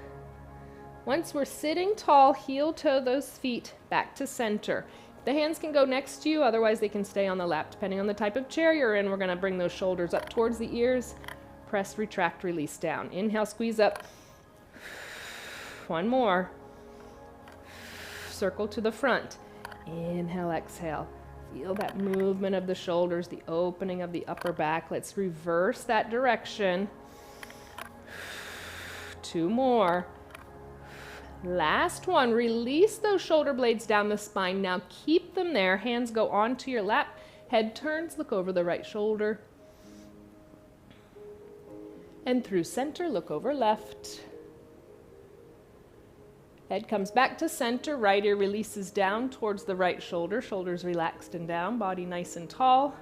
S1: Once we're sitting tall, heel toe those feet back to center. The hands can go next to you, otherwise they can stay on the lap. Depending on the type of chair you're in, we're going to bring those shoulders up towards the ears. Press, retract, release down. Inhale, squeeze up. One more. Circle to the front. Inhale, exhale. Feel that movement of the shoulders, the opening of the upper back. Let's reverse that direction. 2 more. Last one. Release those shoulder blades down the spine. Now keep them there. Hands go onto your lap. Head turns. Look over the right shoulder. And through center, look over left. Head comes back to center, right ear releases down towards the right shoulder, shoulders relaxed and down, body nice and tall.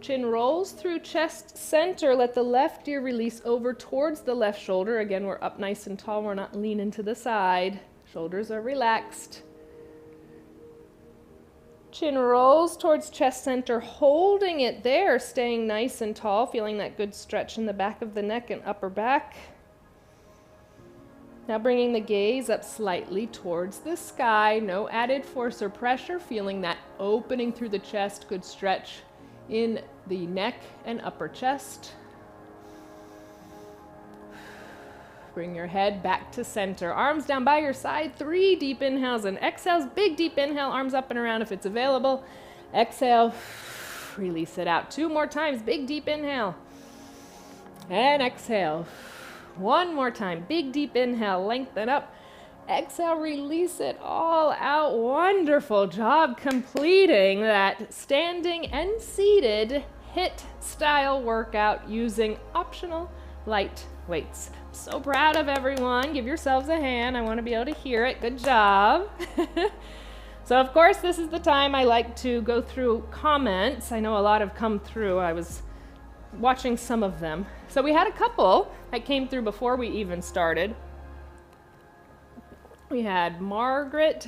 S1: Chin rolls through chest center, let the left ear release over towards the left shoulder. Again, we're up nice and tall, we're not leaning to the side. Shoulders are relaxed. Chin rolls towards chest center, holding it there, staying nice and tall, feeling that good stretch in the back of the neck and upper back. Now bringing the gaze up slightly towards the sky, no added force or pressure, feeling that opening through the chest, good stretch in the neck and upper chest. Bring your head back to center, arms down by your side, 3 deep inhales and exhales, big deep inhale, arms up and around if it's available. Exhale, release it out. 2 more times, big deep inhale and exhale. 1 more time, big deep inhale, lengthen up. Exhale, release it all out. Wonderful job completing that standing and seated HIIT style workout using optional light weights. So proud of everyone. Give yourselves a hand. I want to be able to hear it. Good job. So of course, this is the time I like to go through comments. I know a lot have come through. I was watching some of them. So we had a couple that came through before we even started. We had Margaret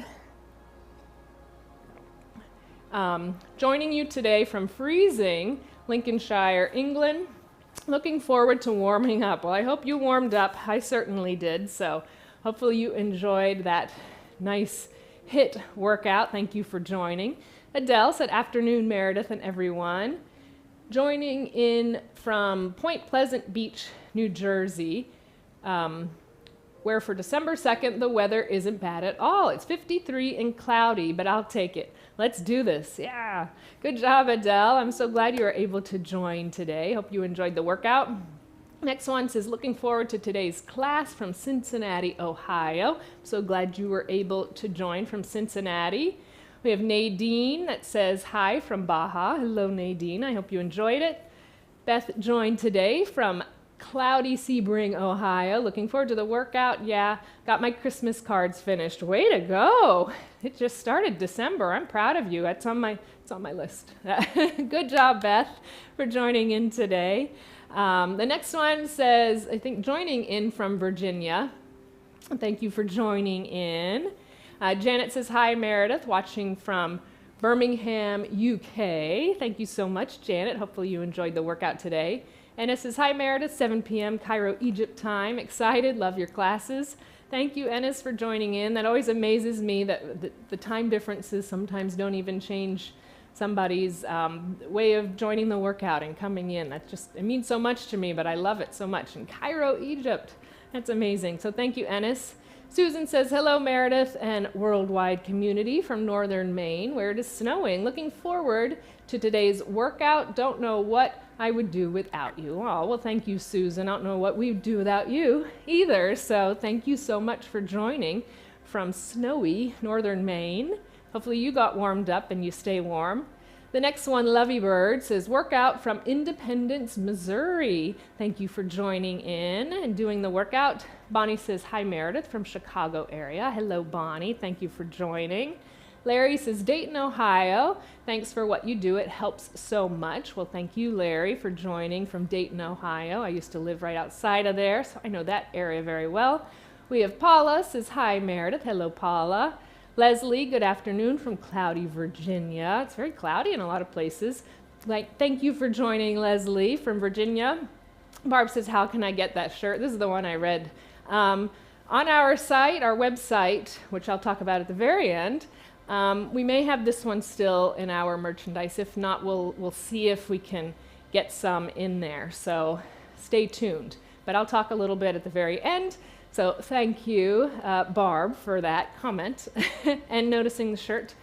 S1: joining you today from freezing Lincolnshire, England. Looking forward to warming up. Well, I hope you warmed up. I certainly did. So hopefully you enjoyed that nice HIIT workout. Thank you for joining. Adele said, afternoon, Meredith and everyone. Joining in from Point Pleasant Beach, New Jersey, where for December 2nd, the weather isn't bad at all. It's 53 and cloudy, but I'll take it. Let's do this. Yeah. Good job, Adele. I'm so glad you were able to join today. Hope you enjoyed the workout. Next one says, looking forward to today's class from Cincinnati, Ohio. So glad you were able to join from Cincinnati. We have Nadine that says hi from Baja. Hello, Nadine. I hope you enjoyed it. Beth joined today from cloudy Sebring, Ohio. Looking forward to the workout. Yeah, got my Christmas cards finished. Way to go. It just started December. I'm proud of you. It's on my list. Good job, Beth, for joining in today. The next one says, I think, joining in from Virginia. Thank you for joining in. Janet says, hi, Meredith, watching from Birmingham, UK. Thank you so much, Janet. Hopefully you enjoyed the workout today. Enna says, hi, Meredith, 7 p.m. Cairo, Egypt time. Excited, love your classes. Thank you, Ennis, for joining in. That always amazes me that the time differences sometimes don't even change somebody's way of joining the workout and coming in. It means so much to me, but I love it so much. In Cairo, Egypt, that's amazing. So thank you, Ennis. Susan says, hello, Meredith and worldwide community from northern Maine, where it is snowing. Looking forward to today's workout. Don't know what I would do without you. Oh, well, thank you, Susan. I don't know what we'd do without you either. So thank you so much for joining from snowy northern Maine. Hopefully you got warmed up and you stay warm. The next one, Lovey Bird, says, workout from Independence, Missouri. Thank you for joining in and doing the workout. Bonnie says, hi, Meredith from Chicago area. Hello, Bonnie. Thank you for joining. Larry says, Dayton, Ohio. Thanks for what you do. It helps so much. Well, thank you, Larry, for joining from Dayton, Ohio. I used to live right outside of there, so I know that area very well. We have Paula says, hi, Meredith. Hello, Paula. Leslie, good afternoon from cloudy Virginia. It's very cloudy in a lot of places. Thank you for joining, Leslie from Virginia. Barb says, how can I get that shirt? This is the one I read. On our site, our website, which I'll talk about at the very end, we may have this one still in our merchandise. If not, we'll see if we can get some in there. So stay tuned. But I'll talk a little bit at the very end. So thank you, Barb, for that comment and noticing the shirt.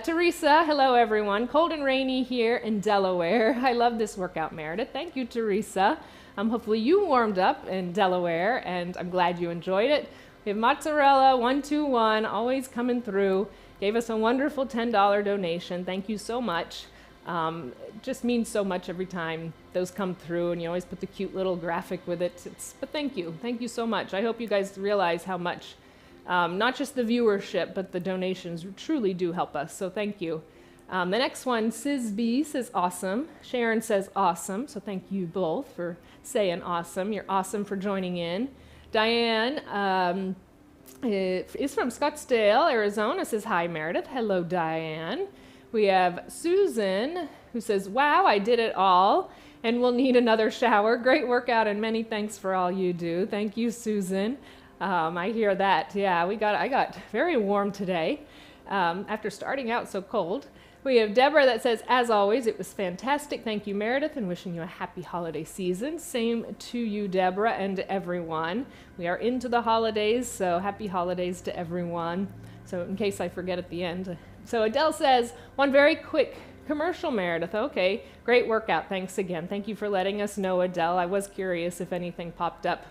S1: Teresa, hello, everyone. Cold and rainy here in Delaware. I love this workout, Meredith. Thank you, Teresa. Hopefully you warmed up in Delaware, and I'm glad you enjoyed it. We have Mozzarella 121 always coming through. Gave us a wonderful $10 donation. Thank you so much. It just means so much every time those come through, and you always put the cute little graphic with it. But thank you so much. I hope you guys realize how much, not just the viewership, but the donations truly do help us. So thank you. The next one, Sizb says awesome. Sharon says awesome. So thank you both for saying awesome. You're awesome for joining in. Diane is from Scottsdale, Arizona. Says hi, Meredith. Hello, Diane. We have Susan, who says, wow, I did it all, and we'll need another shower. Great workout, and many thanks for all you do. Thank you, Susan. I hear that. Yeah, I got very warm today after starting out so cold. We have Deborah that says, as always, it was fantastic. Thank you, Meredith, and wishing you a happy holiday season. Same to you, Deborah, and to everyone. We are into the holidays, so happy holidays to everyone. So in case I forget at the end. So Adele says, one very quick commercial, Meredith. Okay, great workout. Thanks again. Thank you for letting us know, Adele. I was curious if anything popped up,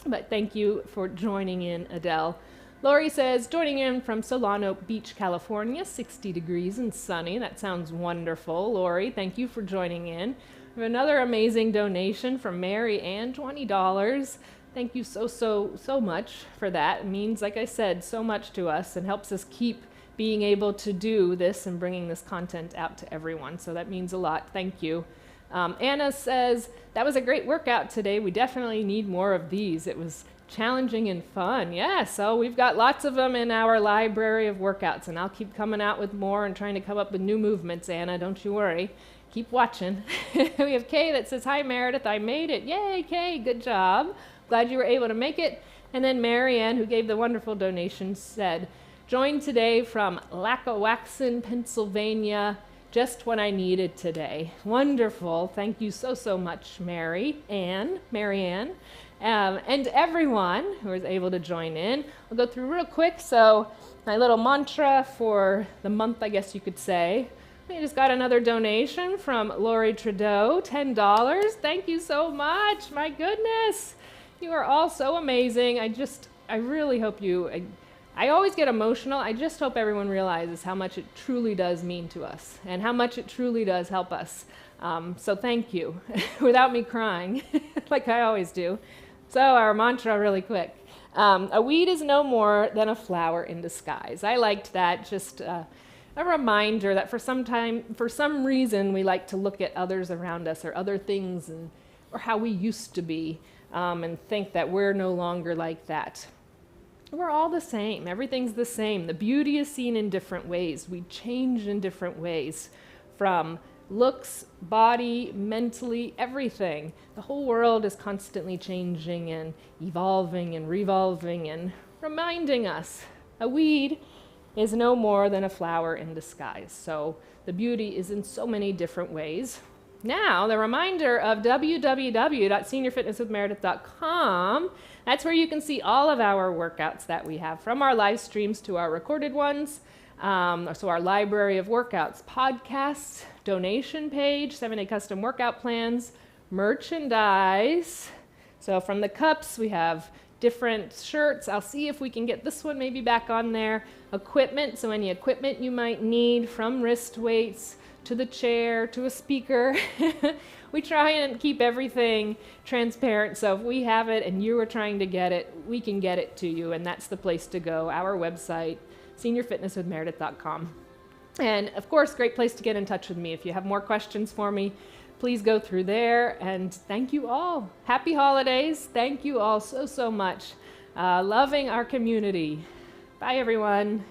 S1: but thank you for joining in, Adele. Lori says, joining in from Solano Beach, California, 60 degrees and sunny. That sounds wonderful, Lori. Thank you for joining in. We have another amazing donation from Mary Ann, $20. Thank you so much for that. It means, like I said, so much to us and helps us keep being able to do this and bringing this content out to everyone. So that means a lot. Thank you. Anna says, that was a great workout today. We definitely need more of these. It was challenging and fun. Yeah, so we've got lots of them in our library of workouts, and I'll keep coming out with more and trying to come up with new movements, Anna. Don't you worry. Keep watching. We have Kay that says, hi, Meredith. I made it. Yay, Kay. Good job. Glad you were able to make it. And then Marianne, who gave the wonderful donation, said, joined today from Lackawaxen, Pennsylvania. Just what I needed today. Wonderful. Thank you so much, Marianne, and everyone who was able to join in. I'll go through real quick. So my little mantra for the month, I guess you could say. We just got another donation from Lori Trudeau, $10. Thank you so much. My goodness. You are all so amazing. I really hope I always get emotional. I just hope everyone realizes how much it truly does mean to us and how much it truly does help us. So thank you, without me crying, like I always do. So our mantra really quick. A weed is no more than a flower in disguise. I liked that, just a reminder that for some reason, we like to look at others around us or other things or how we used to be and think that we're no longer like that. We're all the same. Everything's the same. The beauty is seen in different ways. We change in different ways, from looks, body, mentally, everything. The whole world is constantly changing and evolving and revolving and reminding us a weed is no more than a flower in disguise. So the beauty is in so many different ways. Now, the reminder of www.seniorfitnesswithmeredith.com. That's where you can see all of our workouts that we have, from our live streams to our recorded ones. So our library of workouts, podcasts, donation page, 7-day custom workout plans, merchandise. So from the cups, we have different shirts. I'll see if we can get this one maybe back on there. Equipment, so any equipment you might need, from wrist weights to the chair, to a speaker. We try and keep everything transparent, so if we have it and you are trying to get it, we can get it to you, and that's the place to go, our website, seniorfitnesswithmeredith.com. And of course, great place to get in touch with me. If you have more questions for me, please go through there, and thank you all. Happy holidays. Thank you all so much. Loving our community. Bye, everyone.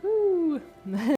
S1: Whew.